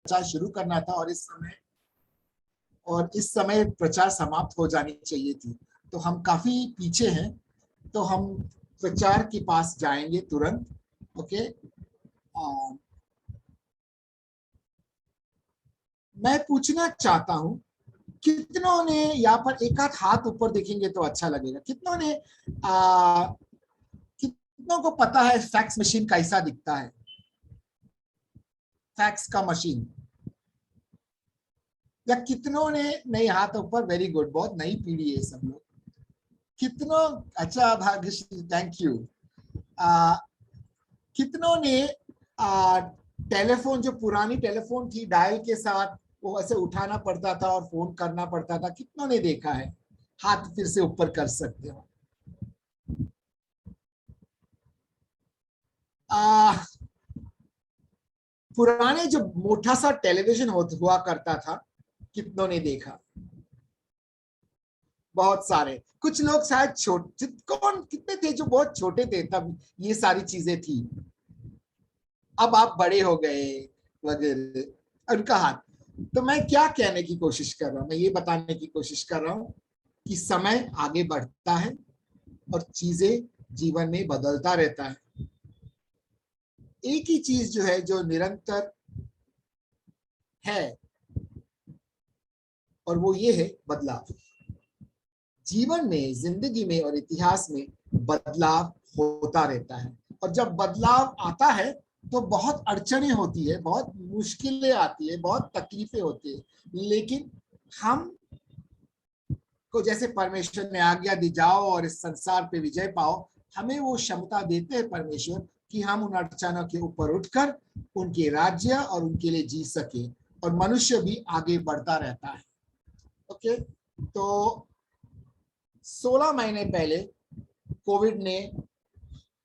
प्रचार शुरू करना था और इस समय प्रचार समाप्त हो जानी चाहिए थी, तो हम काफी पीछे हैं, तो हम प्रचार के पास जाएंगे तुरंत। ओके, मैं पूछना चाहता हूं, कितनों ने यहाँ पर एक आध हाथ ऊपर देखेंगे तो अच्छा लगेगा, कितनों ने कितनों को पता है फैक्स मशीन कैसा दिखता है? फैक्स का मशीन, या कितनों ने नहीं? हाथ ऊपर, वेरी गुड, बहुत नई पीढ़ी है सब लोग। कितनों, अच्छा भाग्यश्री, थैंक यू। कितनों ने टेलीफोन, जो पुरानी टेलीफोन थी डायल के साथ, वो ऐसे उठाना पड़ता था और फोन करना पड़ता था, कितनों ने देखा है? हाथ फिर से ऊपर कर सकते हो। पुराने जो मोटा सा टेलीविजन हुआ करता था, कितनों ने देखा? बहुत सारे। कुछ लोग शायद छोटे, कौन कितने थे जो बहुत छोटे थे तब ये सारी चीजें थी, अब आप बड़े हो गए वगैरह, उनका हाथ। तो मैं क्या कहने की कोशिश कर रहा हूं, मैं ये बताने की कोशिश कर रहा हूं कि समय आगे बढ़ता है और चीजें जीवन में बदलता रहता है। एक ही चीज जो है, जो निरंतर है, और वो ये है बदलाव। जीवन में, जिंदगी में और इतिहास में बदलाव होता रहता है, और जब बदलाव आता है तो बहुत अड़चनें होती है, बहुत मुश्किलें आती है, बहुत तकलीफें होती है, लेकिन हम को जैसे परमेश्वर ने आज्ञा दी, जाओ और इस संसार पे विजय पाओ, हमें वो क्षमता देते हैं परमेश्वर कि हम उन अड़चनों के ऊपर उठकर उनके राज्य और उनके लिए जी सके, और मनुष्य भी आगे बढ़ता रहता है। ओके, तो 16 महीने पहले कोविड ने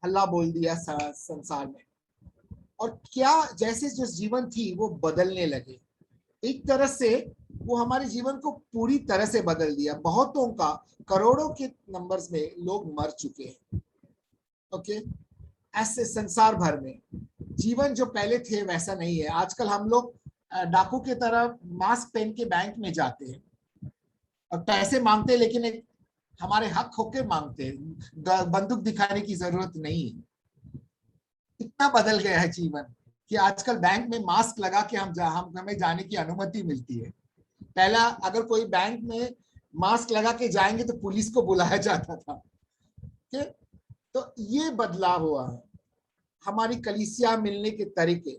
हल्ला बोल दिया संसार में, और क्या जैसे जो जीवन थी वो बदलने लगे। एक तरह से वो हमारे जीवन को पूरी तरह से बदल दिया। बहुतों का, करोड़ों के नंबर्स में लोग मर चुके हैं। ओके, ऐसे संसार भर में जीवन जो पहले थे वैसा नहीं है। आजकल हम लोग डाकू की तरह मास्क पहन के बैंक में जाते हैं और पैसे मांगते हैं, लेकिन एक हमारे हक होके मांगते हैं, बंदूक दिखाने की जरूरत नहीं है। इतना बदल गया है जीवन कि आजकल बैंक में मास्क लगा के हमें जाने की अनुमति मिलती है। पहला अगर कोई बैंक में मास्क लगा के जाएंगे तो पुलिस को बुलाया जाता था। तो ये बदलाव हुआ है। हमारी कलीसिया मिलने के तरीके,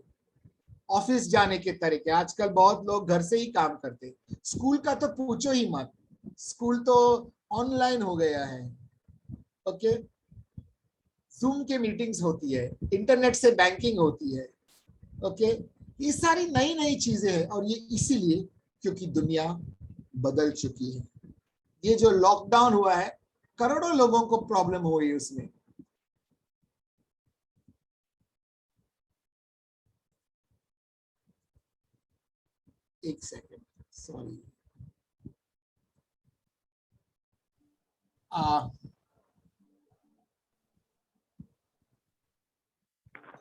ऑफिस जाने के तरीके, आजकल बहुत लोग घर से ही काम करते हैं। स्कूल का तो पूछो ही मत, स्कूल तो ऑनलाइन हो गया है। ओके, जूम के मीटिंग्स होती है, इंटरनेट से बैंकिंग होती है। ओके, ये सारी नई नई चीजें हैं, और ये इसीलिए क्योंकि दुनिया बदल चुकी है। ये जो लॉकडाउन हुआ है, करोड़ों लोगों को प्रॉब्लम हुई उसमें। एक सेकेंड, सॉरी।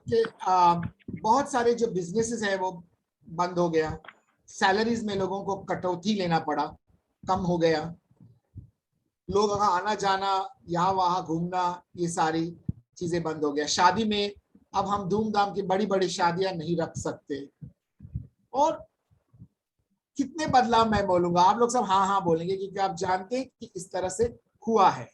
कि बहुत सारे जो बिजनेसेस है वो बंद हो गया, सैलरीज में लोगों को कटौती लेना पड़ा, कम हो गया, लोग आना जाना, यहाँ वहां घूमना, ये सारी चीजें बंद हो गया। शादी में अब हम धूमधाम की बड़ी बड़ी शादियां नहीं रख सकते, और कितने बदलाव मैं बोलूंगा, आप लोग सब हाँ हाँ बोलेंगे क्योंकि आप जानते हैं कि इस तरह से हुआ है।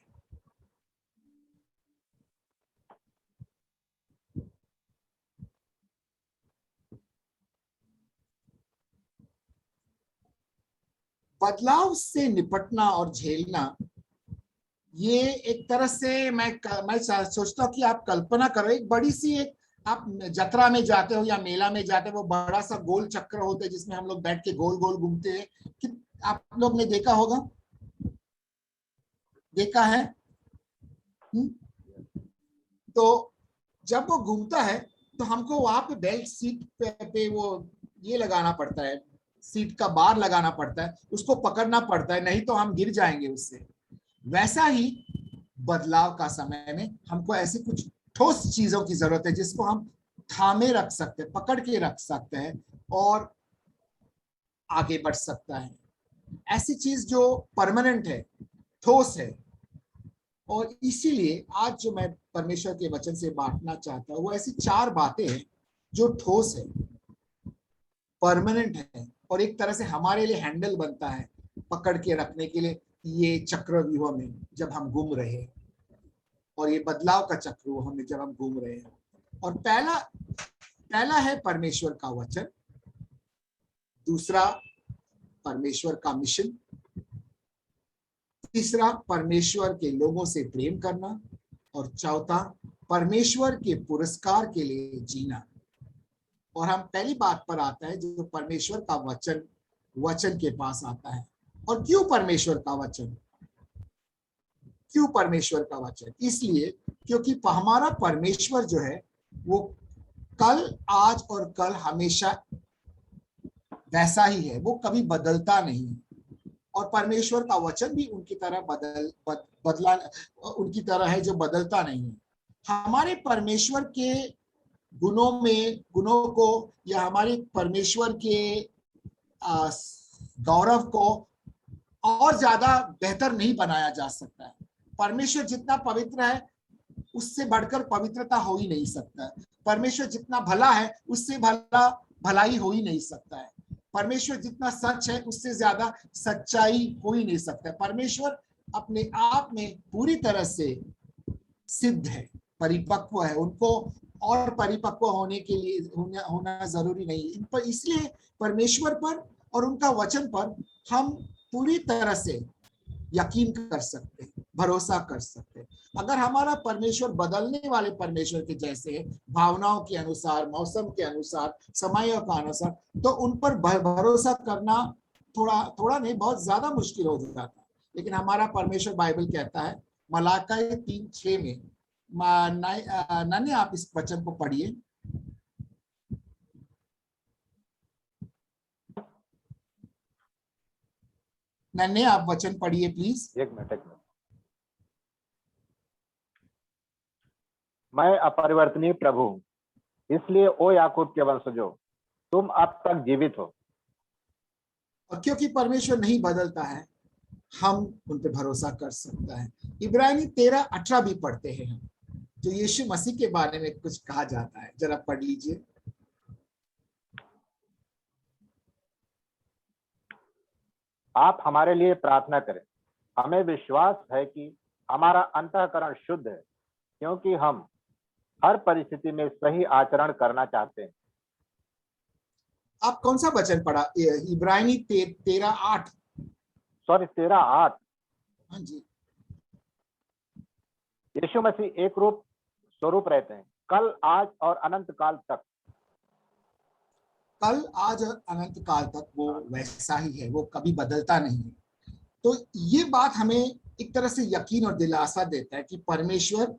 बदलाव से निपटना और झेलना, ये एक तरह से मैं सोचता हूँ कि आप कल्पना करो, एक बड़ी सी एक, आप जतरा में जाते हो या मेला में जाते हो, वो बड़ा सा गोल चक्र होता है जिसमें हम लोग बैठ के गोल गोल घूमते हैं, कि आप लोग ने देखा होगा, देखा है? हुँ? तो जब वो घूमता है तो हमको वहां पे बेल्ट सीट पे वो ये लगाना पड़ता है, सीट का बार लगाना पड़ता है, उसको पकड़ना पड़ता है, नहीं तो हम गिर जाएंगे उससे। वैसा ही बदलाव का समय में हमको ऐसी कुछ ठोस चीजों की जरूरत है जिसको हम थामे रख सकते हैं, पकड़ के रख सकते हैं, और आगे बढ़ सकता है। ऐसी चीज जो परमानेंट है, ठोस है। और इसीलिए आज जो मैं परमेश्वर के वचन से बांटना चाहता हूं वो ऐसी 4 बातें हैं जो ठोस है, परमानेंट है और एक तरह से हमारे लिए हैंडल बनता है पकड़ के रखने के लिए ये चक्रव्यूह में जब हम घूम रहे हैं, और ये बदलाव का चक्रव्यूह में जब हम घूम रहे हैं। और पहला है परमेश्वर का वचन, दूसरा परमेश्वर का मिशन, तीसरा परमेश्वर के लोगों से प्रेम करना, और चौथा परमेश्वर के पुरस्कार के लिए जीना। और हम पहली बात पर आता है जो परमेश्वर का वचन के पास आता है। और क्यों परमेश्वर का वचन? क्यों परमेश्वर का वचन? इसलिए क्योंकि हमारा परमेश्वर जो है वो कल, आज और कल हमेशा वैसा ही है, वो कभी बदलता नहीं। और परमेश्वर का वचन भी उनकी तरह बदला उनकी तरह है जो बदलता नहीं है। हमारे परमेश्वर के गुणों को या हमारे परमेश्वर के गौरव को और ज्यादा बेहतर नहीं बनाया जा सकता है। परमेश्वर जितना पवित्र है उससे बढ़कर पवित्रता हो ही नहीं सकता है। परमेश्वर जितना भला है उससे भलाई हो ही नहीं सकता है। परमेश्वर जितना सच है उससे ज्यादा सच्चाई हो ही नहीं सकता है। परमेश्वर अपने आप में पूरी तरह से सिद्ध है, परिपक्व है। उनको और परिपक्व होने के लिए होना जरूरी नहीं है। इन पर इसलिए परमेश्वर पर और उनका वचन पर हम पूरी तरह से यकीन कर सकते हैं, भरोसा कर सकते हैं। अगर हमारा परमेश्वर बदलने वाले परमेश्वर के जैसे है, भावनाओं के अनुसार, मौसम के अनुसार, समयों का अनुसार, तो उन पर भरोसा करना थोड़ा नहीं, बहुत ज्यादा मुश्किल हो जाता है। लेकिन हमारा परमेश्वर, बाइबल कहता है मलाकी 3:6 में, नानी आप इस वचन को पढ़िए। नन्हे आप वचन पढ़िए प्लीज। एक मिनट। मैं अपरिवर्तनीय प्रभु हूं, इसलिए ओ याकूब के वंशजों, तुम अब तक जीवित हो। और क्योंकि परमेश्वर नहीं बदलता है, हम उन पे भरोसा कर सकता है। इब्रानी 13:18 भी पढ़ते हैं हम, जो यीशु मसीह के बारे में कुछ कहा जाता है। जरा पढ़ लीजिए। आप हमारे लिए प्रार्थना करें। हमें विश्वास है कि हमारा अंतःकरण शुद्ध है, क्योंकि हम हर परिस्थिति में सही आचरण करना चाहते हैं। आप कौन सा वचन पढ़ा? इब्रानी 13:8। सॉरी 13:8। हाँ जी। यीशु मसीह एक रूप स्वरूप रहते हैं, कल, आज और अनंत काल तक। कल, आज और अनंत काल तक वो वैसा ही है, वो कभी बदलता नहीं है। तो ये बात हमें एक तरह से यकीन और दिलासा देता है कि परमेश्वर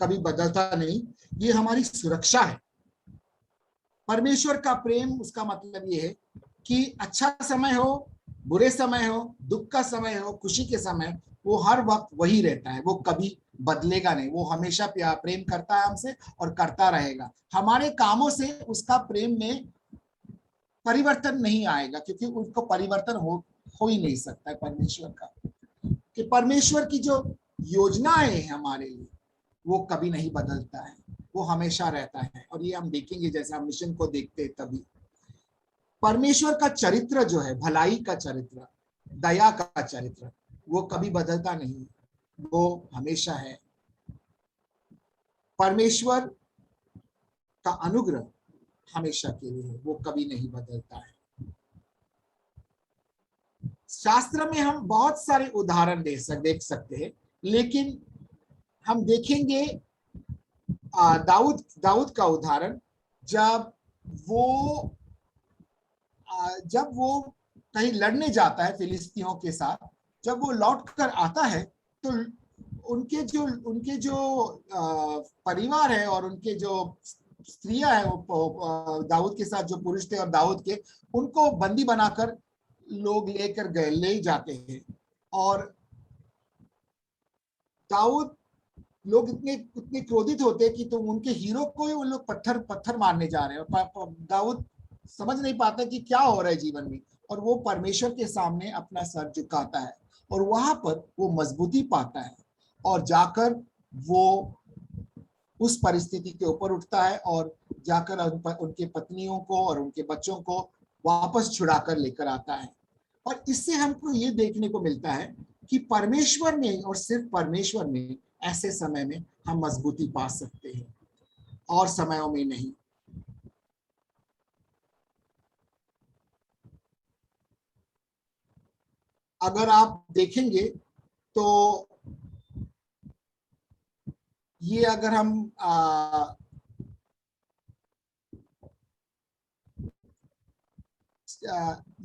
कभी बदलता नहीं। ये हमारी सुरक्षा है। परमेश्वर का प्रेम, उसका मतलब ये है कि अच्छा समय हो, बुरे समय हो, दुख का समय हो, खुशी के समय, वो हर वक्त वही रहता है। वो कभी बदलेगा नहीं। वो हमेशा प्रेम करता है हमसे और करता रहेगा। हमारे कामों से उसका प्रेम में परिवर्तन नहीं आएगा, क्योंकि उसको परिवर्तन हो ही नहीं सकता है परमेश्वर का। कि परमेश्वर की जो योजनाएं हैं हमारे लिए, वो कभी नहीं बदलता है, वो हमेशा रहता है। और ये हम देखेंगे जैसे हम मिशन को देखते हैं तभी। परमेश्वर का चरित्र जो है, भलाई का चरित्र, दया का चरित्र, वो कभी बदलता नहीं, वो हमेशा है। परमेश्वर का अनुग्रह हमेशा के लिए है, वो कभी नहीं बदलता है। शास्त्र में हम बहुत सारे उदाहरण देख सकते हैं, लेकिन हम देखेंगे दाऊद का उदाहरण। जब वो कहीं लड़ने जाता है फिलिस्तीनियों के साथ, जब वो लौट कर आता है तो उनके जो परिवार है और उनके जो स्त्रियां हैं, वो दाऊद के साथ जो पुरुष थे और दाऊद के, उनको बंदी बनाकर लोग ले जाते हैं। और दाऊद, लोग इतने क्रोधित होते हैं कि तुम उनके हीरो को ही, उन लोग पत्थर मारने जा रहे हैं। दाऊद समझ नहीं पाता कि क्या हो रहा है जीवन में, और वो परमेश्वर के सामने अपना सर झुकाता है और वहां पर वो मजबूती पाता है और जाकर वो उस परिस्थिति के ऊपर उठता है और जाकर उनके पत्नियों को और उनके बच्चों को वापस छुड़ा कर लेकर आता है। और इससे हमको ये देखने को मिलता है कि परमेश्वर में और सिर्फ परमेश्वर में ऐसे समय में हम मजबूती पा सकते हैं और समयों में नहीं। अगर आप देखेंगे तो ये अगर हम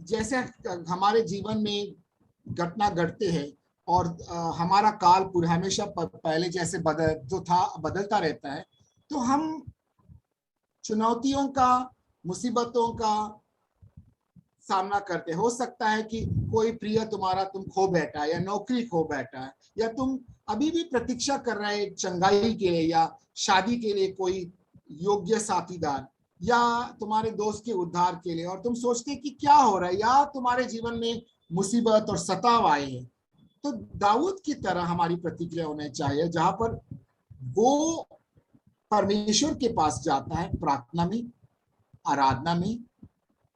जैसे हमारे जीवन में घटना घटते हैं और हमारा काल पूरा हमेशा पहले जैसे बदलता रहता है, तो हम चुनौतियों का, मुसीबतों का सामना करते। हो सकता है कि कोई प्रिय तुम्हारा तुम खो बैठा है या नौकरी खो बैठा है या तुम अभी भी प्रतीक्षा कर रहे चंगाई के लिए या शादी के लिए कोई योग्य साथीदार या तुम्हारे दोस्त के उद्धार के लिए, और तुम सोचते कि क्या हो रहा है या तुम्हारे जीवन में मुसीबत और सताव आए हैं। तो दाऊद की तरह हमारी प्रतिक्रिया होनी चाहिए जहां पर वो परमेश्वर के पास जाता है प्रार्थना में, आराधना में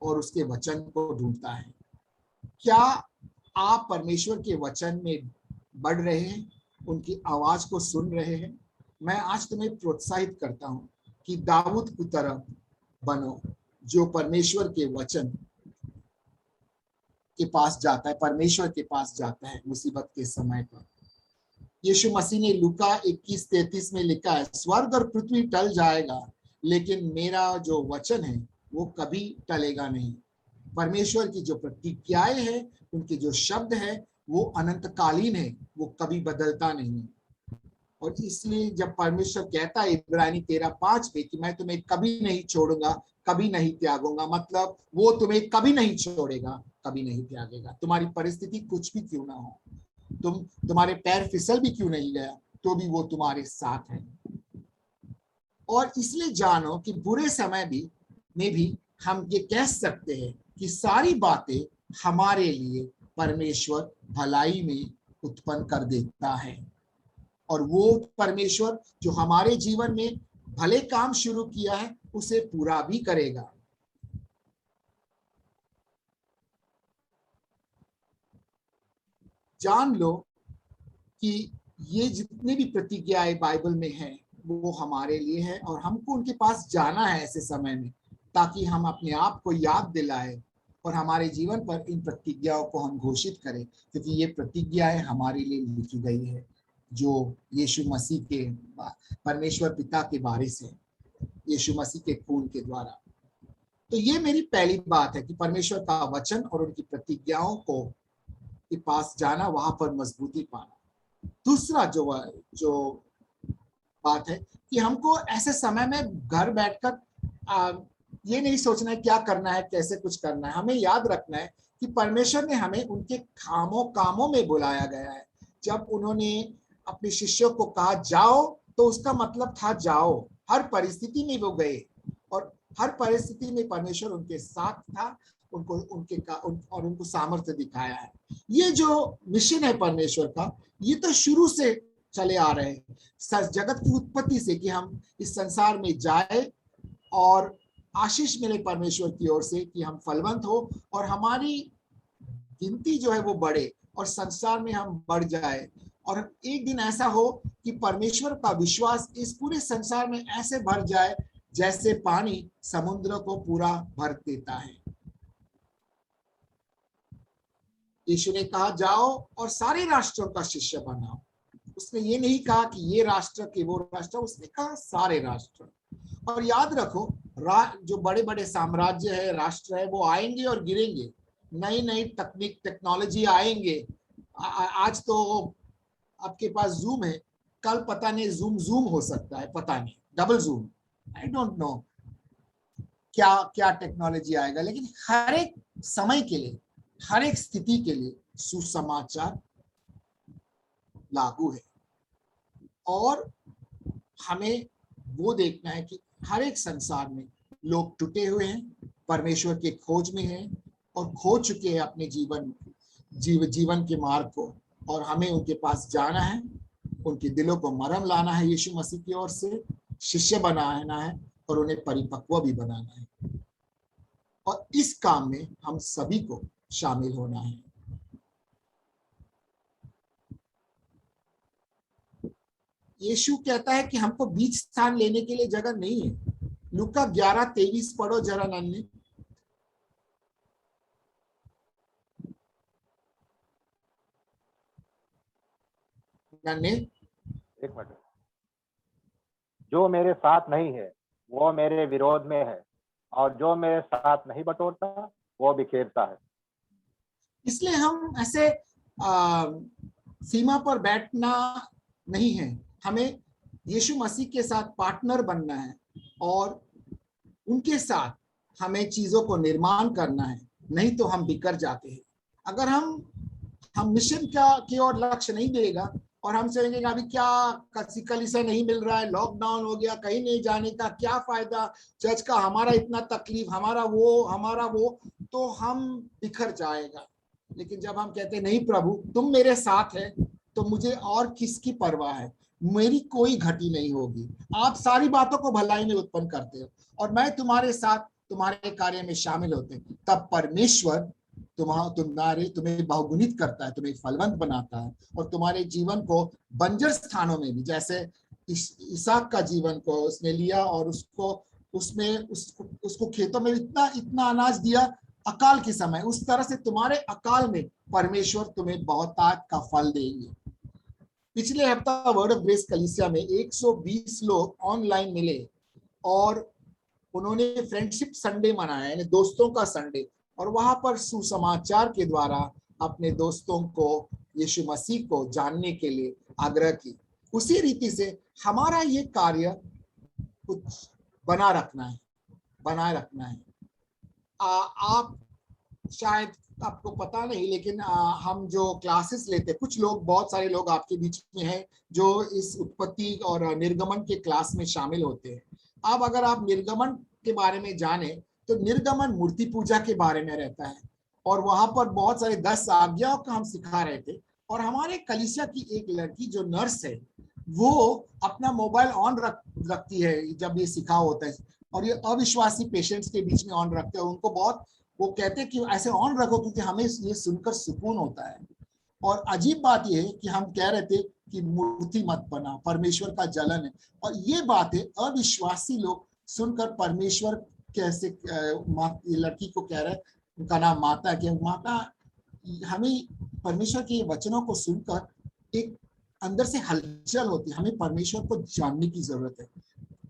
और उसके वचन को ढूंढता है। क्या आप परमेश्वर के वचन में बढ़ रहे हैं, उनकी आवाज को सुन रहे हैं? मैं आज तुम्हें प्रोत्साहित करता हूं कि दाऊद की तरह बनो जो परमेश्वर के वचन के पास जाता है, परमेश्वर के पास जाता है मुसीबत के समय पर। यीशु मसीह ने लूका 21:33 में लिखा है, स्वर्ग और पृथ्वी टल जाएगा लेकिन मेरा जो वचन है वो कभी टलेगा नहीं। परमेश्वर की जो प्रतिज्ञाएं हैं, उनके जो शब्द है वो अनंतकालीन है, वो कभी बदलता नहीं। और इसलिए जब परमेश्वर कहता है इब्रानी 13:5 में कि मैं तुम्हें कभी नहीं छोड़ूंगा, कभी नहीं त्यागूंगा, मतलब वो तुम्हें कभी नहीं छोड़ेगा, कभी नहीं त्यागेगा। तुम्हारी परिस्थिति कुछ भी क्यों ना हो, तुम्हारे पैर फिसल भी क्यों नहीं गया, तो भी वो तुम्हारे साथ है। और इसलिए जानो कि बुरे समय में भी हम ये कह सकते हैं कि सारी बातें हमारे लिए परमेश्वर भलाई में उत्पन्न कर देता है और वो परमेश्वर जो हमारे जीवन में भले काम शुरू किया है उसे पूरा भी करेगा। जान लो कि ये जितने भी प्रतिज्ञाएं बाइबल में हैं वो हमारे लिए है और हमको उनके पास जाना है ऐसे समय में, ताकि हम अपने आप को याद दिलाएं और हमारे जीवन पर इन प्रतिज्ञाओं को हम घोषित करें, क्योंकि ये प्रतिज्ञाएं हमारे लिए लिखी गई है जो यीशु मसीह के परमेश्वर पिता के बारे से, यीशु मसीह के खून के द्वारा। तो ये मेरी पहली बात है कि परमेश्वर का वचन और उनकी प्रतिज्ञाओं को के पास जाना, वहां पर मजबूती पाना। दूसरा जो बात है कि हमको ऐसे समय में घर बैठकर ये नहीं सोचना है क्या करना है, कैसे कुछ करना है। हमें याद रखना है कि परमेश्वर ने हमें उनके कामों में बुलाया गया है। जब उन्होंने अपने शिष्यों को कहा जाओ, तो उसका मतलब था जाओ। हर परिस्थिति में वो गए और हर परिस्थिति में परमेश्वर उनके साथ था, उनको उनको सामर्थ्य दिखाया है। ये जो मिशन है परमेश्वर का, ये तो शुरू से चले आ रहे हैं, जगत की उत्पत्ति से, कि हम इस संसार में जाए और आशीष मिले परमेश्वर की ओर से कि हम फलवंत हो और हमारी गिनती जो है वो बढ़े और संसार में हम बढ़ जाए। और एक दिन ऐसा हो कि परमेश्वर का विश्वास इस पूरे संसार में ऐसे भर जाए जैसे पानी समुद्र को पूरा भर देता है। यीशु ने कहा जाओ और सारे राष्ट्रों का शिष्य बनाओ। उसने ये नहीं कहा कि ये राष्ट्र के वो राष्ट्र, उसने कहा सारे राष्ट्र। और याद रखो, जो बड़े बड़े साम्राज्य है, राष्ट्र है, वो आएंगे और गिरेंगे। नई नई तकनीक टेक्नोलॉजी आएंगे। आज तो आपके पास जूम है, कल पता नहीं जूम हो सकता है, पता नहीं double zoom, I don't know क्या क्या टेक्नोलॉजी आएगा। लेकिन हर एक समय के लिए, हर एक स्थिति के लिए सुसमाचार लागू है। और हमें वो देखना है कि हर एक संसार में लोग टूटे हुए हैं, परमेश्वर के खोज में हैं, और खो चुके हैं अपने जीवन के मार्ग को, और हमें उनके पास जाना है, उनके दिलों को मरहम लाना है यीशु मसीह की ओर से, शिष्य बनाना है और उन्हें परिपक्व भी बनाना है। और इस काम में हम सभी को शामिल होना है। यीशु कहता है कि हमको बीच स्थान लेने के लिए जगह नहीं है। लूका 11:23 पढ़ो जरा नन्हे। नन्हे, एक मिनट। जो मेरे साथ नहीं है वो मेरे विरोध में है, और जो मेरे साथ नहीं बटोरता वो बिखेरता है। इसलिए हम ऐसे सीमा पर बैठना नहीं है, हमें यीशु मसीह के साथ पार्टनर बनना है और उनके साथ हमें चीजों को निर्माण करना है, नहीं तो हम बिखर जाते हैं। अगर हम मिशन की ओर लक्ष्य नहीं देगा और हम सोचेंगे अभी क्या कलीसिया नहीं मिल रहा है, लॉकडाउन हो गया, कहीं नहीं जाने का क्या फायदा, चर्च का हमारा इतना तकलीफ, हमारा वो, तो हम बिखर जाएगा। लेकिन जब हम कहते हैं नहीं प्रभु तुम मेरे साथ है, तो मुझे और किसकी परवाह है, मेरी कोई घटी नहीं होगी, आप सारी बातों को भलाई में उत्पन्न करते हो और मैं तुम्हारे साथ तुम्हारे कार्य में शामिल होते हैं, तब परमेश्वर तुम्हें बहुगुणित करता है, तुम्हें फलवंत बनाता है और तुम्हारे जीवन को बंजर स्थानों में भी, जैसे इसहाक का जीवन को उसने लिया और उसको खेतों में इतना अनाज दिया अकाल के समय, उस तरह से तुम्हारे अकाल में परमेश्वर तुम्हें बहुतायत का फल देंगे। पिछले हफ्ता वर्ड ऑफ ग्रेस कलीसिया में 120 लोग ऑनलाइन मिले और उन्होंने फ्रेंडशिप संडे मनाया, यानी दोस्तों का संडे, और वहां पर सुसमाचार के द्वारा अपने दोस्तों को यीशु मसीह को जानने के लिए आग्रह की। उसी रीति से हमारा ये कार्य कुछ बनाए रखना है। आप शायद आपको पता नहीं, लेकिन हम जो क्लासेस लेते, कुछ लोग, बहुत सारे लोग आपके बीच में हैं जो इस उत्पत्ति और निर्गमन के क्लास में शामिल होते हैं। अब अगर आप निर्गमन के बारे में जाने तो निर्गमन मूर्ति पूजा के बारे में रहता है और वहां पर बहुत सारे 10 आज्ञाओं का हम सिखा रहे थे। और हमारे कलीसिया की एक लड़की जो नर्स है वो अपना मोबाइल ऑन रखती है जब ये सिखा होता है, और ये अविश्वासी पेशेंट्स के बीच में ऑन रखते हैं। उनको बहुत, वो कहते हैं कि ऐसे ऑन रखो क्योंकि हमें ये सुनकर सुकून होता है। और अजीब बात यह है कि हम कह रहे थे कि मूर्ति मत बना, परमेश्वर का जलन है, और ये बातें अविश्वासी लोग सुनकर परमेश्वर कैसे, लड़की को कह रहे, उनका नाम माता है, माता, हमें परमेश्वर के वचनों को सुनकर एक अंदर से हलचल होती है, हमें परमेश्वर को जानने की जरूरत है।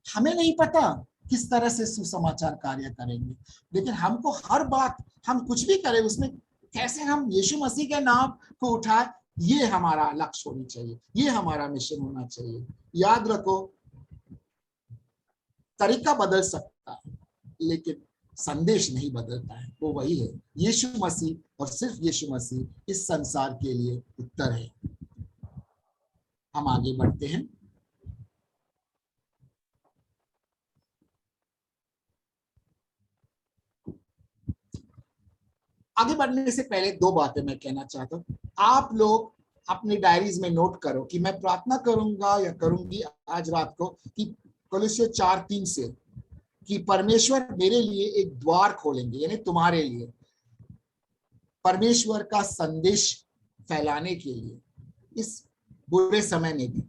हमें नहीं पता किस तरह से सुसमाचार कार्य करेंगे, लेकिन हमको हर बात, हम कुछ भी करें उसमें कैसे हम यीशु मसीह के नाम को उठाए, ये हमारा लक्ष्य होनी चाहिए, ये हमारा मिशन होना चाहिए। याद रखो, तरीका बदल सकता है लेकिन संदेश नहीं बदलता है, वो वही है, यीशु मसीह और सिर्फ यीशु मसीह इस संसार के लिए उत्तर है। हम आगे बढ़ते हैं। आगे बढ़ने से पहले 2 बातें मैं कहना चाहता हूं। आप लोग अपनी डायरीज में नोट करो कि मैं प्रार्थना करूंगा या करूंगी आज रात को कि कोलोसियों 4:3 से कि परमेश्वर मेरे लिए एक द्वार खोलेंगे, यानी तुम्हारे लिए परमेश्वर का संदेश फैलाने के लिए इस बुरे समय में भी।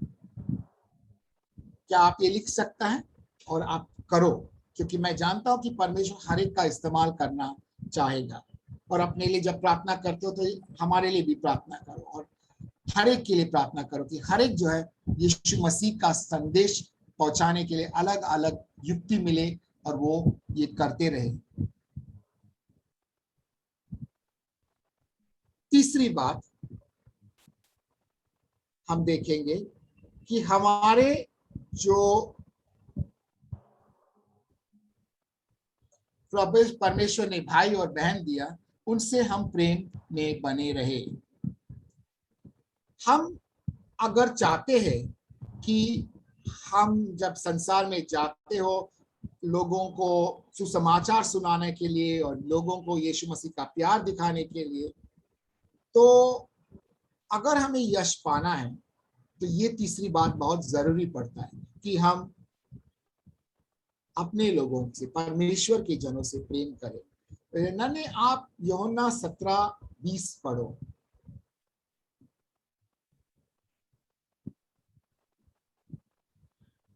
क्या आप ये लिख सकता है और आप करो, क्योंकि मैं जानता हूं कि परमेश्वर हर एक का इस्तेमाल करना चाहेगा। और अपने लिए जब प्रार्थना करते हो तो हमारे लिए भी प्रार्थना करो और हर एक के लिए प्रार्थना करो कि हर एक जो है यीशु मसीह का संदेश पहुंचाने के लिए अलग अलग युक्ति मिले और वो ये करते रहे। तीसरी बात हम देखेंगे कि हमारे जो परमेश्वर ने भाई और बहन दिया, उनसे हम प्रेम में बने रहे। हम अगर चाहते हैं कि हम जब संसार में जाते हो लोगों को सुसमाचार सुनाने के लिए और लोगों को यीशु मसीह का प्यार दिखाने के लिए। तो अगर हमें यश पाना है तो ये तीसरी बात बहुत जरूरी पड़ता है कि हम अपने लोगों से, परमेश्वर के जनों से प्रेम करें। नन्हे आप यूहन्ना 17:20 पढ़ो।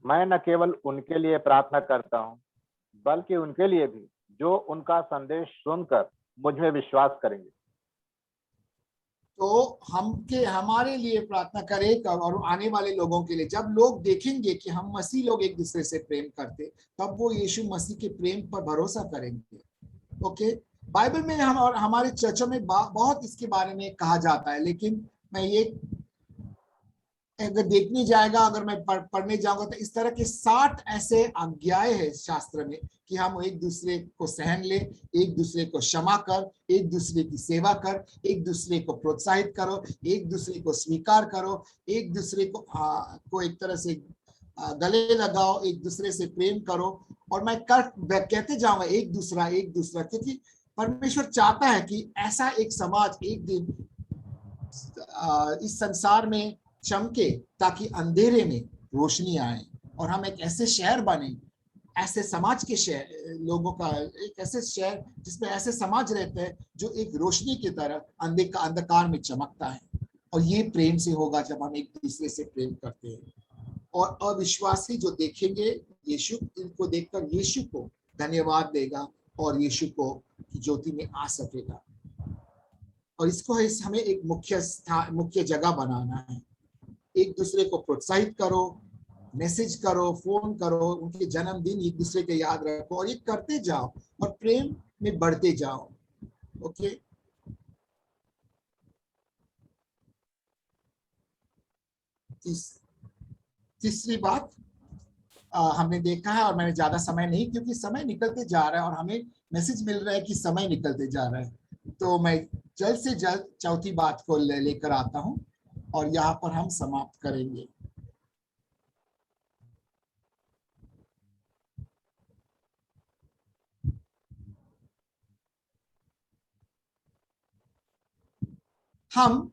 मैं न केवल उनके लिए प्रार्थना करता हूँ, बल्कि उनके लिए भी जो उनका संदेश सुनकर मुझ में विश्वास करेंगे। तो हमारे लिए प्रार्थना करें और आने वाले लोगों के लिए। जब लोग देखेंगे कि हम मसीह लोग एक दूसरे से प्रेम करते, तब वो यीशु मसीह के प्रेम पर भरोसा करेंगे। ओके, बाइबल में हम और हमारे चर्चों में बहुत इसके बारे में कहा जाता है, लेकिन मैं ये अगर देखने जाएगा, अगर मैं पढ़ने जाऊंगा तो इस तरह के 60 ऐसे आज्ञाएं हैं शास्त्र में कि हम एक दूसरे को सहन ले, एक दूसरे को क्षमा कर, एक दूसरे की सेवा कर, एक दूसरे को प्रोत्साहित करो, एक दूसरे को स्वीकार करो, एक दूसरे को एक तरह से गले लगाओ, एक दूसरे से प्रेम करो। और मैं कहते जाऊंगा एक दूसरा, क्योंकि परमेश्वर चाहता है कि ऐसा एक समाज एक दिन इस संसार में चमके, ताकि अंधेरे में रोशनी आए और हम एक ऐसे शहर बने, ऐसे समाज के शहर, लोगों का एक ऐसे शहर जिसमें ऐसे समाज रहते हैं जो एक रोशनी की तरह अंधकार में चमकता है। और ये प्रेम से होगा जब हम एक दूसरे से प्रेम करते हैं। और अविश्वासी जो देखेंगे यीशु, इनको देखकर यीशु को धन्यवाद देगा और यीशु को ज्योति में आ सकेगा। और इसको हमें एक मुख्य जगह बनाना है। एक दूसरे को प्रोत्साहित करो, मैसेज करो, फोन करो, उनके जन्मदिन एक दूसरे के याद रखो और ये करते जाओ और प्रेम में बढ़ते जाओ। ओके, तीसरी बात हमने देखा है, और मैंने ज्यादा समय नहीं, क्योंकि समय निकलते जा रहा है और हमें मैसेज मिल रहा है कि समय निकलते जा रहा है, तो मैं जल्द से जल्द चौथी बात को लेकर आता हूं और यहाँ पर हम समाप्त करेंगे। हम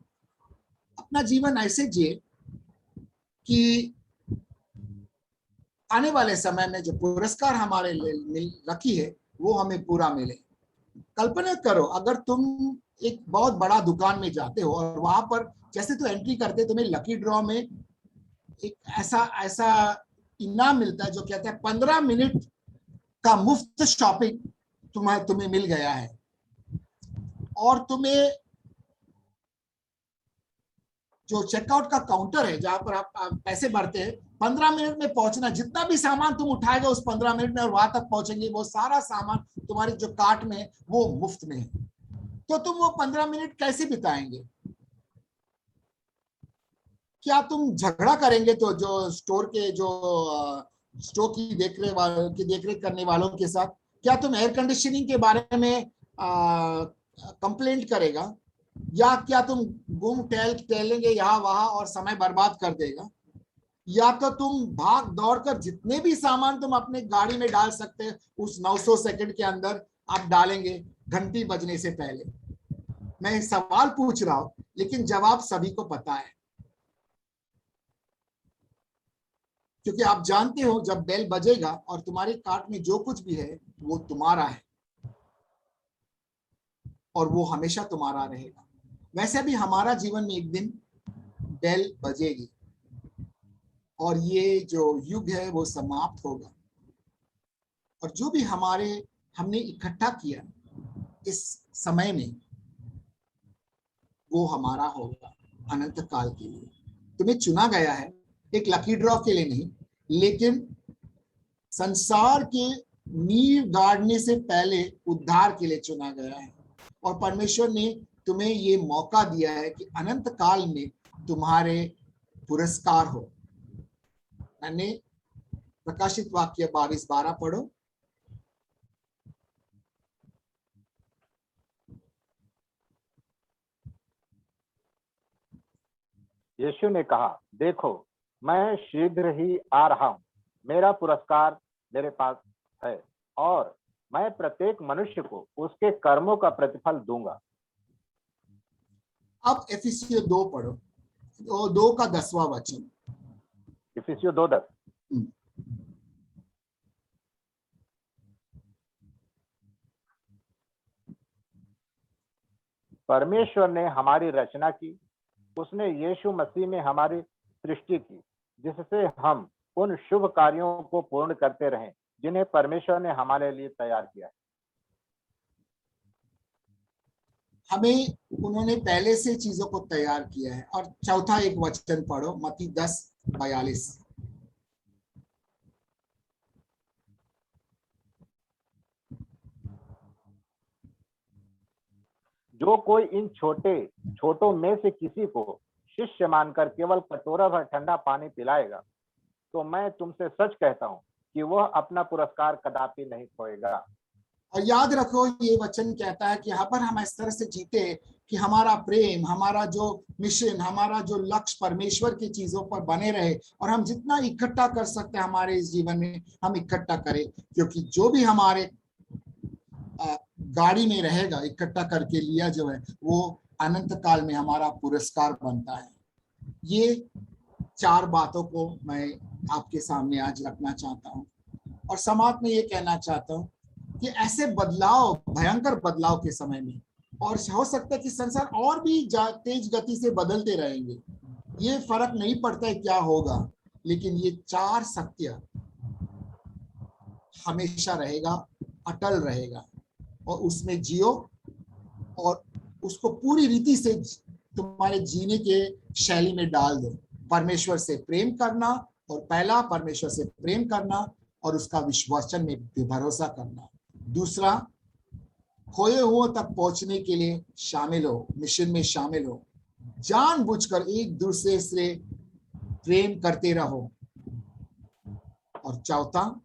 अपना जीवन ऐसे जिए कि आने वाले समय में जो पुरस्कार हमारे लिए रखी है वो हमें पूरा मिले। कल्पना करो, अगर तुम एक बहुत बड़ा दुकान में जाते हो और वहां पर जैसे तो एंट्री करते तुम्हें लकी ड्रॉ में एक ऐसा इनाम मिलता है जो कहता है 15 मिनट का मुफ्त शॉपिंग तुम्हें मिल गया है। और तुम्हें जो चेकआउट का काउंटर है जहां पर आप पैसे भरते हैं, 15 मिनट में पहुंचना, जितना भी सामान तुम उठाएगा उस 15 मिनट में और वहां तक पहुंचेंगे, वो सारा सामान तुम्हारे जो कार्ट में है वो मुफ्त में है। तो तुम वो 15 मिनट कैसे बिताएंगे? क्या तुम झगड़ा करेंगे तो जो स्टोर की देखरेख करने वालों के साथ? क्या तुम एयर कंडीशनिंग के बारे में कंप्लेंट करेगा? या क्या तुम घूम टहलेंगे यहाँ वहां और समय बर्बाद कर देगा? या तो तुम भाग दौड़ कर जितने भी सामान तुम अपने गाड़ी में डाल सकते हैं उस 900 सेकंड के अंदर आप डालेंगे, घंटी बजने से पहले? मैं सवाल पूछ रहा हूं, लेकिन जवाब सभी को पता है, क्योंकि आप जानते हो जब बेल बजेगा और तुम्हारे कार्ट में जो कुछ भी है वो तुम्हारा है और वो हमेशा तुम्हारा रहेगा। वैसे भी हमारा जीवन में एक दिन बेल बजेगी और ये जो युग है वो समाप्त होगा, और जो भी हमने इकट्ठा किया इस समय में वो हमारा होगा अनंत काल के लिए। तुम्हें चुना गया है एक लकी ड्रॉ के लिए नहीं, लेकिन संसार के नींव गाड़ने से पहले उद्धार के लिए चुना गया है। और परमेश्वर ने तुम्हें ये मौका दिया है कि अनंत काल में तुम्हारे पुरस्कार हो। मैंने प्रकाशित वाक्य 22:12 पढ़ो। यीशु ने कहा, देखो मैं शीघ्र ही आ रहा हूँ, मेरा पुरस्कार मेरे पास है और मैं प्रत्येक मनुष्य को उसके कर्मों का प्रतिफल दूंगा। अब इफिसियों 2 पढ़ो, 2 का 10वां वचन। इफिसियों 2:10। हम्म। परमेश्वर ने हमारी रचना की, उसने यीशु मसीह में हमारी सृष्टि की, जिससे हम उन शुभ कार्यों को पूर्ण करते रहें जिन्हें परमेश्वर ने हमारे लिए तैयार किया है। हमें उन्होंने पहले से चीजों को तैयार किया है। और चौथा एक वचन पढ़ो, मत्ती 10:42। जो कोई इन छोटों में से किसी को शिष्य मानकर केवल कटोरा भर ठंडा पानी पिलाएगा, तो मैं तुमसे सच कहता हूं कि वह अपना पुरस्कार कदापि नहीं खोएगा। और याद रखो, ये वचन कहता है कि यहाँ पर हम इस तरह से जीते कि हमारा प्रेम, हमारा जो मिशन, हमारा जो लक्ष्य परमेश्वर की चीजों पर बने रहे, और हम जितना इकट्ठा कर सकते हैं हमारे इस जीवन में हम इकट्ठा करें, क्योंकि जो भी हमारे गाड़ी में रहेगा इकट्ठा करके लिया जो है, वो अनंत काल में हमारा पुरस्कार बनता है। ये 4 बातों को मैं आपके सामने आज रखना चाहता हूँ और समाप्त में ये कहना चाहता हूँ कि ऐसे बदलाव, भयंकर बदलाव के समय में, और हो सकता है कि संसार और भी तेज गति से बदलते रहेंगे, ये फर्क नहीं पड़ता है क्या होगा, लेकिन ये 4 सत्य हमेशा रहेगा, अटल रहेगा, और उसमें जियो और उसको पूरी रीति से तुम्हारे जीने के शैली में डाल दो। परमेश्वर से प्रेम करना, और पहला परमेश्वर से प्रेम करना और उसका विश्वासन में भरोसा करना। दूसरा, खोए हुओं तक पहुंचने के लिए शामिल हो, मिशन में शामिल हो, जानबूझकर एक दूसरे से प्रेम करते रहो। और चौथा,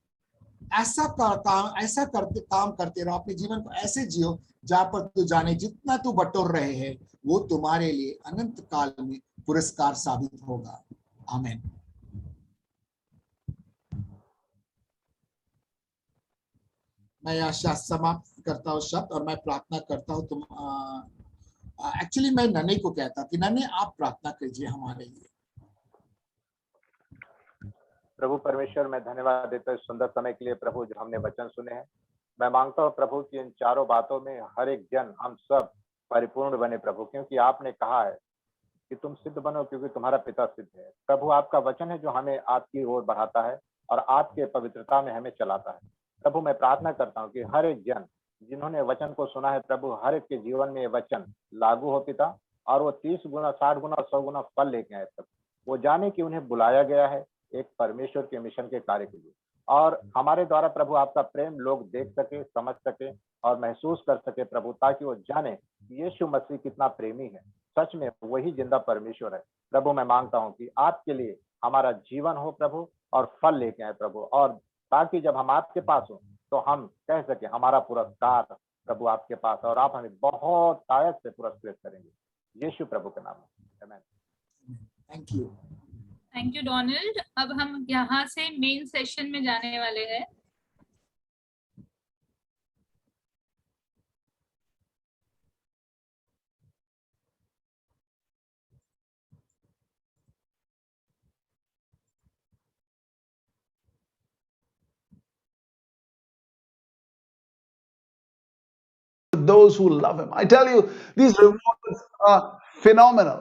ऐसा काम करते रहो, अपने जीवन को ऐसे जियो जहां पर तू जाने जितना तू बटोर रहे हैं वो तुम्हारे लिए अनंत काल में पुरस्कार साबित होगा। आमीन। मैं आशा समाप्त करता हूँ शब्द, और मैं प्रार्थना करता हूँ। तुम एक्चुअली मैं नन्हे को कहता कि नन्हे आप प्रार्थना कीजिए हमारे लिए। प्रभु परमेश्वर, मैं धन्यवाद देता हूँ इस सुंदर समय के लिए प्रभु, जो हमने वचन सुने हैं। मैं मांगता हूँ प्रभु कि इन चारों बातों में हर एक जन, हम सब परिपूर्ण बने प्रभु, क्योंकि आपने कहा है कि तुम सिद्ध बनो क्योंकि तुम्हारा पिता सिद्ध है। प्रभु, आपका वचन है जो हमें आपकी ओर बढ़ाता है और आपके पवित्रता में हमें चलाता है। प्रभु, मैं प्रार्थना करता हूँ कि हर एक जन जिन्होंने वचन को सुना है प्रभु, हर एक के जीवन में ये वचन लागू हो पिता, और वो 30 गुना, 60 गुना और 100 गुना फल लेके आए प्रभु। वो जाने कि उन्हें बुलाया गया है एक परमेश्वर के मिशन के कार्य के लिए, और हमारे द्वारा प्रभु आपका प्रेम लोग देख सके, समझ सके और महसूस कर सके प्रभु, ताकि वो जाने यीशु मसीह कितना प्रेमी है। सच में वही जिंदा परमेश्वर है प्रभु। मैं मांगता हूँ कि आपके लिए हमारा जीवन हो प्रभु और फल लेके आए प्रभु, और ताकि जब हम आपके पास हो तो हम कह सके हमारा पुरस्कार प्रभु आपके पास, और आप हमें बहुत तायत से पुरस्कृत करेंगे यीशु प्रभु के नाम में। आमीन। Thank you. Thank you Donald. अब हम यहाँ से मेन सेशन में जाने वाले हैं। Those who love him. I tell you, these rewards are phenomenal.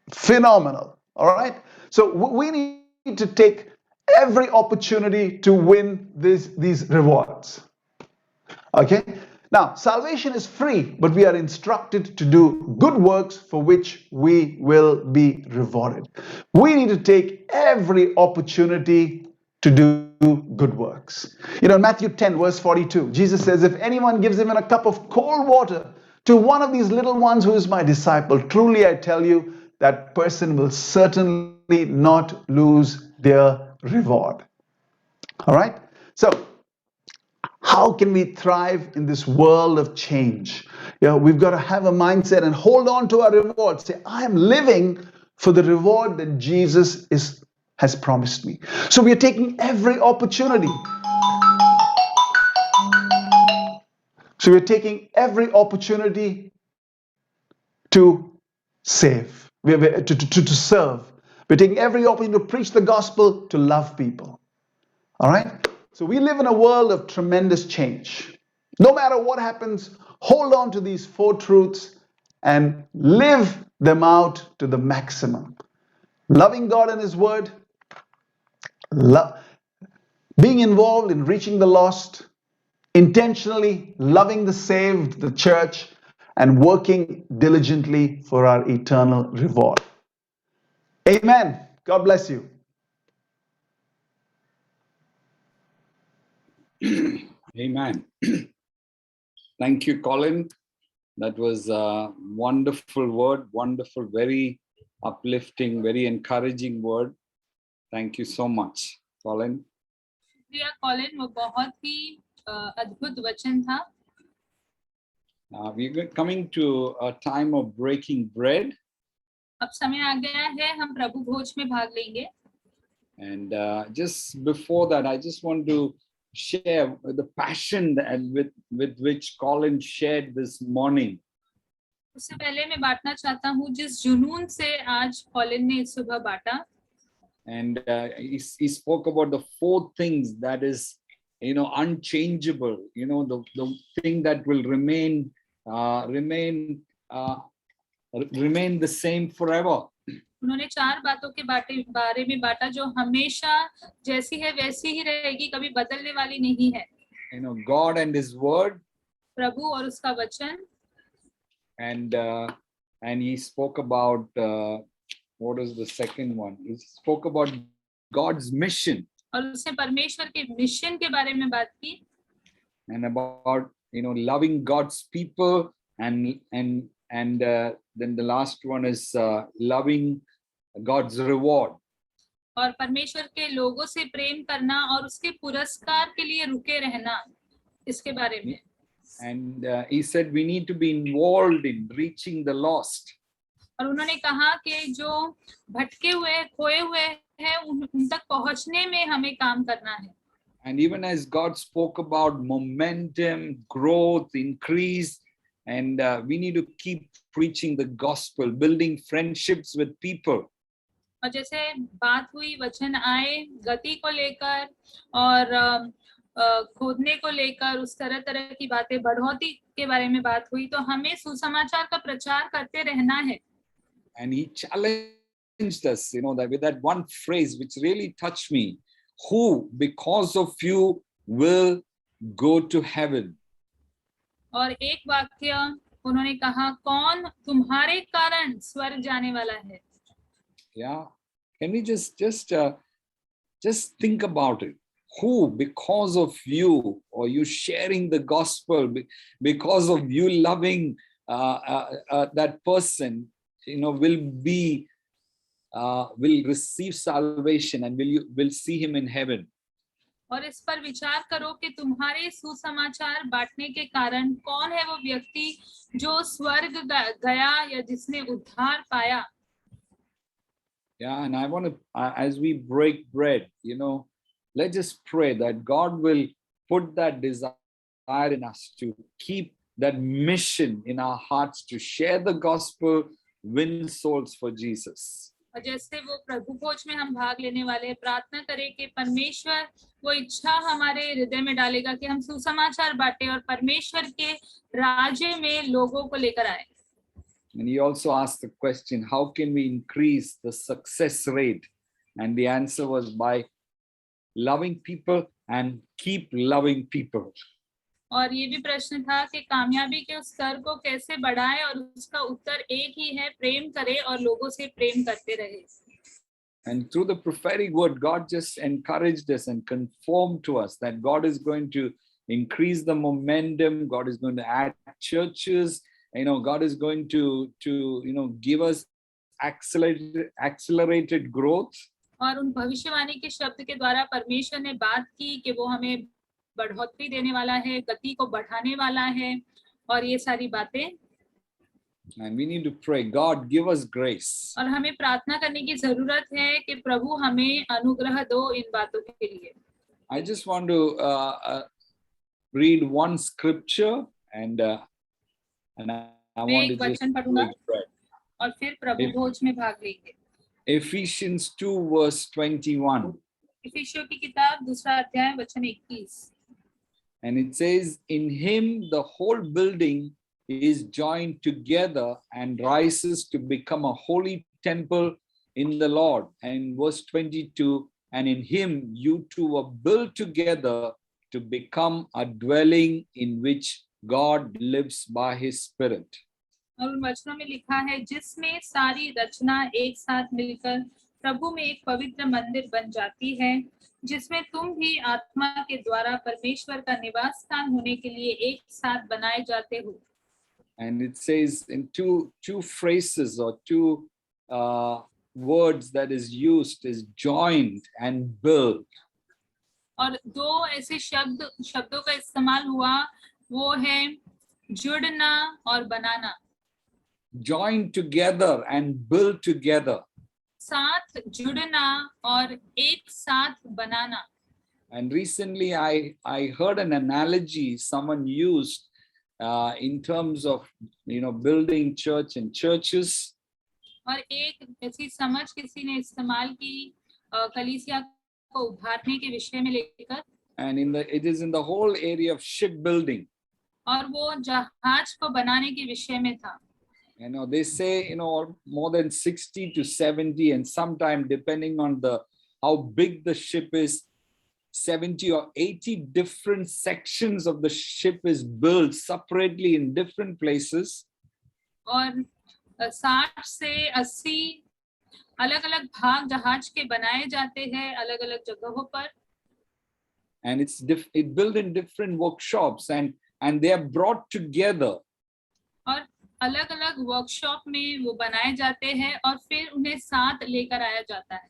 Phenomenal. All right. So we need to take every opportunity to win these rewards. Okay. Now, salvation is free, but we are instructed to do good works for which we will be rewarded. We need to take every opportunity to do good works. You know, in Matthew 10, verse 42, Jesus says, if anyone gives even a cup of cold water to one of these little ones who is my disciple, truly I tell you, that person will certainly not lose their reward. All right? So, how can we thrive in this world of change? You know, we've got to have a mindset and hold on to our reward. Say, I am living for the reward that Jesus has promised me. So we are taking every opportunity So we're taking every opportunity to save, to serve. We're taking every opportunity to preach the gospel, to love people. All right? So we live in a world of tremendous change. No matter what happens, hold on to these 4 truths and live them out to the maximum. Loving God and His Word, being involved in reaching the lost, intentionally loving the saved, the church, and working diligently for our eternal reward. Amen. God bless you. Amen. Thank you, Colin. That was a wonderful word, wonderful, very uplifting, very encouraging word. Thank you so much, Colin. शुक्रिया Colin, वो बहुत ही अद्भुत वचन था. We're coming to a time of breaking bread. अब समय आ गया है, हम प्रभु भोज में भाग लेंगे. And just before that, I just want to share the passion with which Colin shared this morning. उससे पहले मैं बांटना चाहता हूँ जिस जुनून से आज कॉलिन ने इस सुबह बांटा. And he spoke about the 4 things that is, unchangeable. The thing that will remain the same forever. उन्होंने 4 बातों के बारे में बांटा जो हमेशा जैसी है वैसी ही रहेगी, कभी बदलने वाली नहीं है. God and His Word. प्रभु और उसका वचन. And he spoke about what is the second one? He spoke about God's mission. और उसने परमेश्वर के मिशन के बारे में बात की. And about loving God's people, and then the last one is loving God's reward. और परमेश्वर के लोगों से प्रेम करना और उसके पुरस्कार के लिए रुके रहना, इसके बारे में. And he said we need to be involved in reaching the lost. और उन्होंने कहा कि जो भटके हुए, खोए हुए हैं, उन तक पहुंचने में हमें काम करना है. And even as God spoke about momentum, growth, increase, and we need to keep preaching the gospel, building friendships with people. और जैसे बात हुई, वचन आए गति को लेकर और खोदने को लेकर, उस तरह की बातें, बढ़ोतरी के बारे में बात हुई, तो हमें सुसमाचार का प्रचार करते रहना है. And he challenged us, that with that one phrase which really touched me, who because of you will go to heaven. और एक वाक्य उन्होंने कहा, कौन तुम्हारे कारण स्वर्ग जाने वाला है. Yeah, can we just think about it? Who because of you, or you sharing the gospel, because of you loving that person, will receive salvation and will see him in heaven. और इस पर विचार करो कि तुम्हारे सुसमाचार बांटने के कारण कौन है वो व्यक्ति जो स्वर्ग गया या जिसने उद्धार पाया. Yeah, and I want to, as we break bread, let's just pray that God will put that desire in us to keep that mission in our hearts to share the gospel, win souls for Jesus. और जैसे वो प्रभु भोज में हम भाग लेने वाले, प्रार्थना करें कि परमेश्वर वो इच्छा हमारे हृदय में डालेगा कि हम सुसमाचार बांटे और परमेश्वर के राज्य में लोगों को लेकर आए. And he also asked the question, how can we increase the success rate? And the answer was by loving people and keep loving people. और ये भी प्रश्न था कि कामयाबी के उस स्तर को कैसे बढ़ाएं, और उसका उत्तर एक ही है, प्रेम करें और लोगों से प्रेम करते रहे. And through the prophetic word, God just encouraged us and confirmed to us that God is going to increase the momentum. God is going to add churches. God is going to give us accelerated growth. और उन भविष्यवाणी के शब्द के द्वारा परमेश्वर ने बात की कि वो हमें बढ़ोतरी देने वाला है, गति को बढ़ाने वाला है, और ये सारी बातें. And we need to pray, God, give us grace. और हमें प्रार्थना करने की जरूरत है कि प्रभु हमें अनुग्रह दो इन बातों के लिए. I just want to read one scripture And I मैं want to एक just वचन पढ़ूंगा break bread. और फिर प्रभु भोज में भाग लेंगे। Ephesians 2 verse 21. इफिसियों की किताब 2 अध्याय वचन 21। And it says, in him the whole building is joined together and rises to become a holy temple in the Lord. And verse 22, and in him you two were built together to become a dwelling in which God lives by his Spirit. और उन वचनों में लिखा है, जिसमें सारी रचना एक साथ मिलकर प्रभु में एक पवित्र मंदिर बन जाती है, जिसमें तुम भी आत्मा के द्वारा परमेश्वर का निवास स्थान होने के लिए एक साथ बनाए जाते हो। And it says in two phrases or two words that is used is joined and built. और दो ऐसे शब्दों का इस्तेमाल हुआ, वो है जुड़ना और बनाना। Joined together and built together. साथ जुड़ना और एक साथ बनाना। And recently I heard an analogy someone used in terms of building church and churches. और एक ऐसी समझ किसी ने इस्तेमाल की कलीसिया को उभारने के विषय में लेकर। And it is in the whole area of shipbuilding. और वो जहाज को बनाने के विषय में था। They say more than 60 to 70, and sometime depending on how big the ship is, 70 or 80 different sections of the ship is built separately in different places. और 60 से 80 अलग-अलग भाग जहाज के बनाए जाते हैं अलग-अलग जगहों पर। And it's built in different workshops and they are brought together. और अलग-अलग वर्कशॉप में वो बनाए जाते हैं और फिर उन्हें साथ लेकर आया जाता है।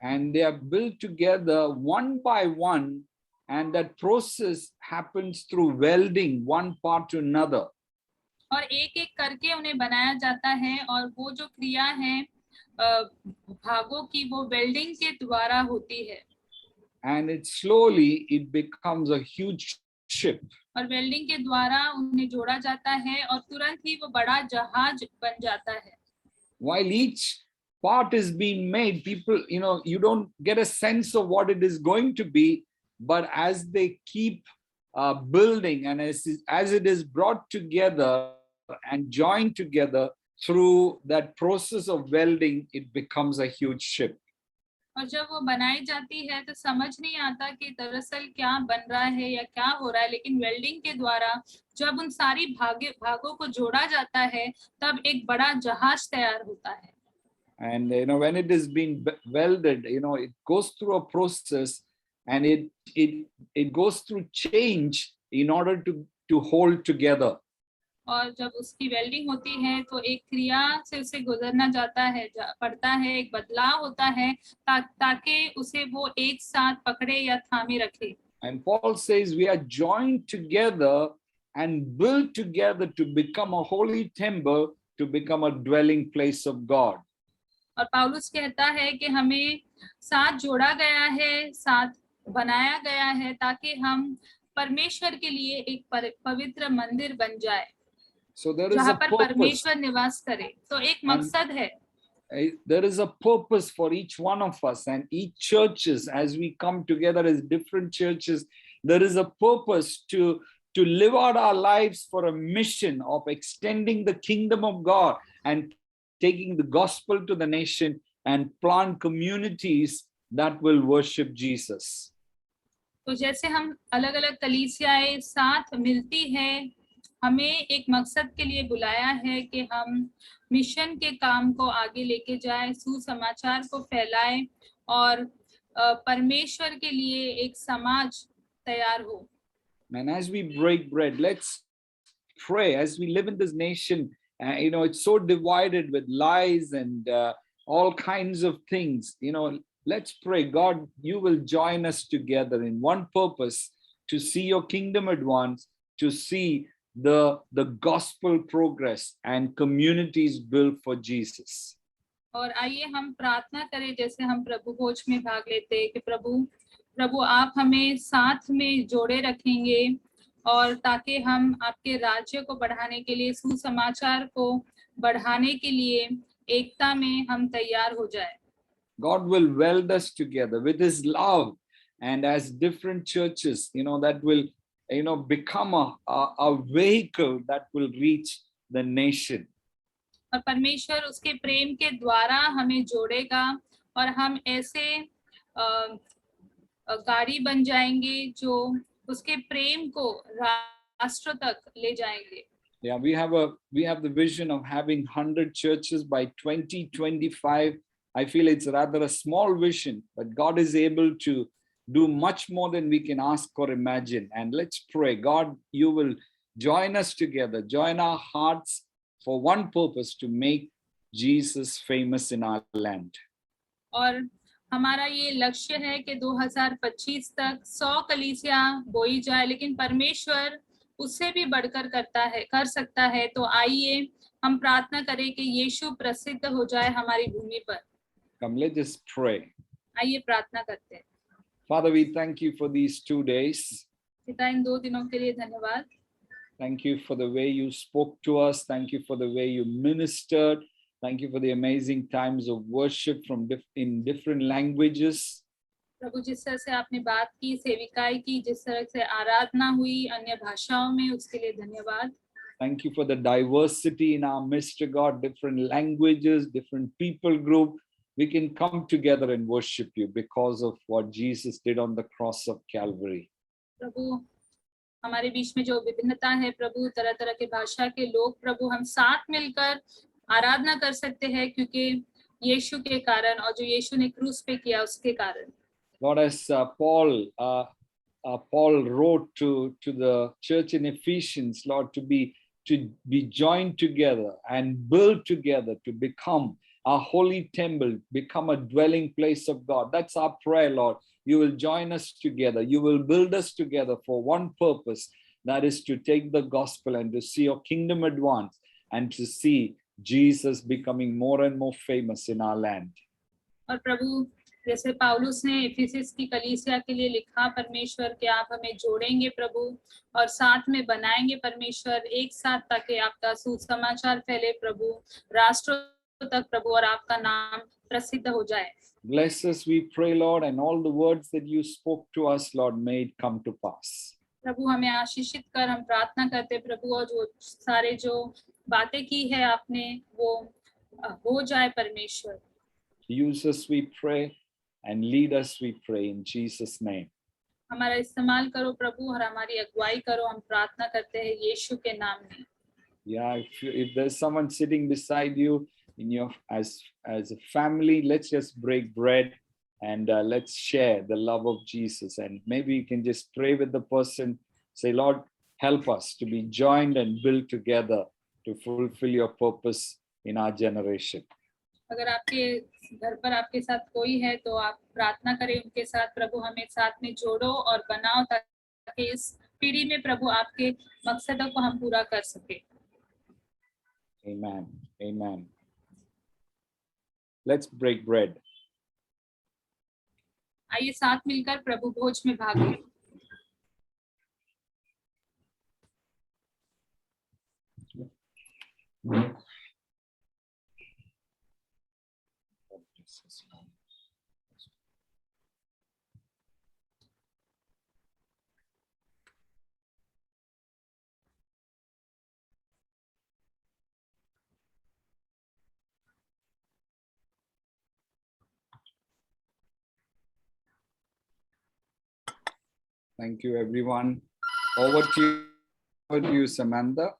And they are built together one by one, and that process happens through welding one part to another. और एक-एक करके उन्हें बनाया जाता है और वो जो क्रिया है भागों की, वो वेल्डिंग के द्वारा होती है। And it becomes a huge ship. और वेल्डिंग के द्वारा उन्हें जोड़ा जाता है और तुरंत ही वो बड़ा जहाज बन जाता है। While each part is being made, people, you don't get a sense of what it is going to be, but as they keep building and as it is brought together and joined together through that process of welding, it becomes a huge ship. और जब वो बनाई जाती है तो समझ नहीं आता कि दरअसल क्या बन रहा है या क्या हो रहा है, लेकिन वेल्डिंग के द्वारा जब उन सारी भागों को जोड़ा जाता है तब एक बड़ा जहाज तैयार होता है। And when it is being welded, it goes through a process and it goes through change in order to hold together. और जब उसकी वेल्डिंग होती है तो एक क्रिया से उसे गुजरना पड़ता है, एक बदलाव होता है ताकि उसे वो एक साथ पकड़े या थामे रखे। And Paul says we are joined together and built together to become a holy temple, to become a dwelling place of God. और पौलुस कहता है कि हमें साथ जोड़ा गया है, साथ बनाया गया है ताकि हम परमेश्वर के लिए एक पवित्र मंदिर बन जाए। So there is जहाँ a पर purpose. परमेश्वर निवास करे। तो एक मकसद है। There is a purpose for each one of us, and each churches, as we come together as different churches, there is a purpose to live out our lives for a mission of extending the kingdom of God and taking the gospel to the nation and plant communities that will worship Jesus. तो जैसे हम अलग-अलग कलीसियाएं साथ मिलती हैं, हमें एक मकसद के लिए बुलाया है कि हम मिशन के काम को आगे लेके जाएं, सुसमाचार को फैलाएं और परमेश्वर के लिए एक समाज तैयार हो। And as we break bread, let's pray. As we live in this nation, it's so divided with lies and all kinds of things. Let's pray, God, you will join us together in one purpose, to see your kingdom advance, to see the gospel progress and communities built for Jesus. और आइए हम प्रार्थना करें जैसे हम प्रभु भोज में भाग लेते हैं कि प्रभु आप हमें साथ में जोड़े रखेंगे और ताकि हम आपके राज्य को बढ़ाने के लिए, सुसमाचार को बढ़ाने के लिए एकता में हम तैयार हो जाए। God will weld us together with his love, and as different churches, that will, become a vehicle that will reach the nation. और परमेश्वर उसके प्रेम के द्वारा हमें जोड़ेगा और हम ऐसे गाड़ी बन जाएंगे जो उसके प्रेम को राष्ट्र तक ले जाएंगे। Yeah, we have the vision of having 100 churches by 2025. I feel it's rather a small vision, but God is able to do much more than we can ask or imagine. And let's pray, God, you will join us together, join our hearts for one purpose, to make Jesus famous in our land. और हमारा ये लक्ष्य है कि 2025 तक 100 कलीसिया बोई जाए, लेकिन परमेश्वर उससे भी बढ़कर कर सकता है। तो आइए हम प्रार्थना करें कि यीशु प्रसिद्ध हो जाए हमारी भूमि पर। Come, let us pray. आइए प्रार्थना करते हैं। Father, we thank you for these 2 days. पिता, इन 2 दिनों के लिए धन्यवाद। Thank you for the way you spoke to us. Thank you for the way you ministered. Thank you for the amazing times of worship in different languages. प्रभु, जिस तरह से आपने बात की, सेविकाई की, जिस तरह से आराधना हुई अन्य भाषाओं में, उसके लिए धन्यवाद। Thank you for the diversity in our midst, God, different languages, different people group. We can come together and worship you because of what Jesus did on the cross of Calvary. प्रभु, हमारे बीच में जो विभिन्नता है प्रभु, तरह तरह के भाषा के लोग, प्रभु हम साथ मिलकर आराधना कर सकते हैं क्योंकि यीशु के कारण और जो यीशु ने क्रूस पे किया उसके कारण। Lord, as Paul wrote to the church in Ephesians, Lord, to be joined together and build together to become a holy temple, become a dwelling place of God. That's our prayer, Lord. You will join us together. You will build us together for one purpose, that is to take the gospel and to see your kingdom advance and to see Jesus becoming more and more famous in our land. और प्रभु, जैसे पौलुस ने Ephesus की कलीसिया के लिए लिखा, परमेश्वर के आप हमें जोड़ेंगे प्रभु और साथ में बनाएंगे परमेश्वर, एक साथ, ताकि आपका सुसमाचार फैले प्रभु, राष्ट्रों तक प्रभु, और आपका नाम प्रसिद्ध हो जाए। Bless us, we pray, Lord, and all the words that you spoke to us, Lord, may it come to pass. प्रभु, हमें आशीषित कर, हम प्रार्थना करते प्रभु, और जो सारे जो बातें की है आपने वो हो जाए परमेश्वर। Use us, we pray, and lead us, we pray, in Jesus' name. हमारा इस्तेमाल करो प्रभु और हमारी अगुवाई करो, हम प्रार्थना करते हैं यीशु के नाम में। Yeah, if there's someone sitting beside you in your as a family, let's just break bread and let's share the love of Jesus. And maybe you can just pray with the person, say, Lord, help us to be joined and build together to fulfill your purpose in our generation. अगर आपके घर पर आपके साथ कोई है तो आप प्रार्थना करें उनके साथ, प्रभु हमें साथ में जोड़ो और बनाओ ताकि इस पीढ़ी में प्रभु आपके मकसदों को हम पूरा कर सके। Amen. Amen. Let's break bread. आइए साथ मिलकर प्रभु भोज में भाग लें। Thank you, everyone. Over to you, Samantha.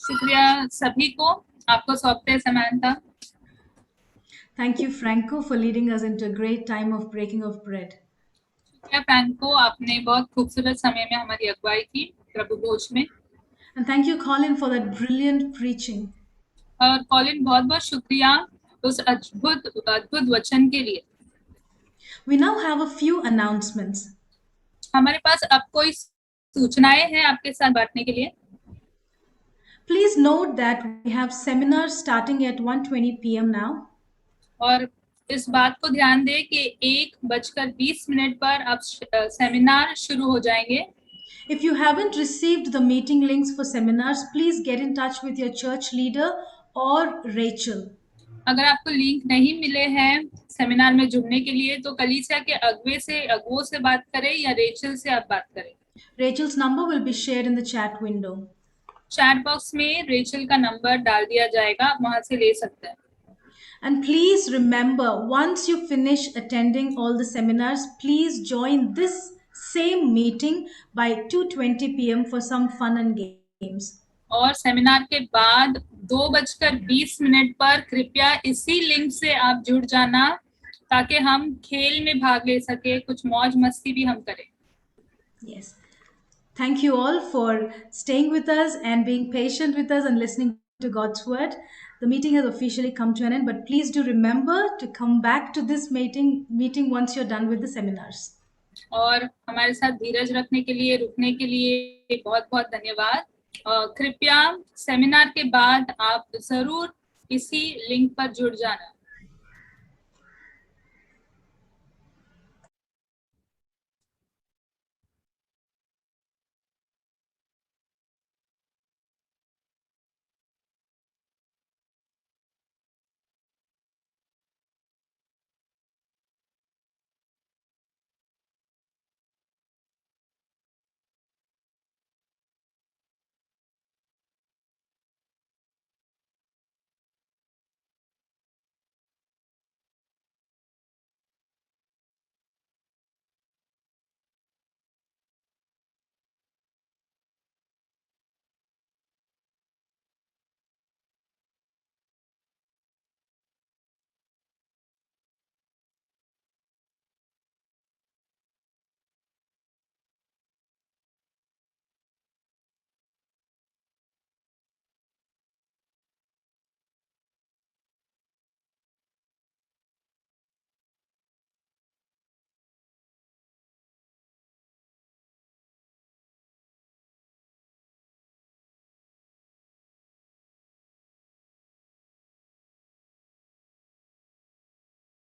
शुक्रिया सभी को, आपको सौंपते हैं समांता। Thank you, Franco, for leading us into a great time of breaking of bread. शुक्रिया फ्रैंको, आपने बहुत खूबसूरत समय में हमारी अगुवाई की प्रभु भोज में। And thank you, Colin, for that brilliant preaching. और कॉलिन, बहुत बहुत शुक्रिया उस अद्भुत वचन के लिए। We now have a few announcements. हमारे पास अब कोई सूचनाएं हैं आपके साथ बांटने के लिए। Please note that we have seminars starting at 1:20 p.m. now. और इस बात को ध्यान दें कि 1:20 पर अब सेमिनार शुरू हो जाएंगे। If you haven't received the meeting links for seminars, please get in touch with your church leader or Rachel. अगर आपको लिंक नहीं मिले हैं सेमिनार में जुड़ने के लिए तो कलीसिया के अगुओं से बात करें या रेचल से आप बात करें. Rachel's number will be shared in the chat window. Chat box में रेचल का नंबर डाल दिया जाएगा, आप वहां से ले सकते हैं. And please remember, once you finish attending all the seminars, please join this same meeting by 2:20 p.m. for some fun and games. और सेमिनार के बाद 2:20 पर कृपया इसी लिंक से आप जुड़ जाना ताकि हम खेल में भाग ले सके, कुछ मौज मस्ती भी हम करें. Yes. Thank you all for staying with us and being patient with us and listening to God's word. The meeting has officially come to an end, but please do remember to come back to this meeting once you're done with the seminars. और हमारे साथ धीरज रखने के लिए, रुकने के लिए बहुत बहुत धन्यवाद. कृपया सेमिनार के बाद आप जरूर इसी लिंक पर जुड़ जाना.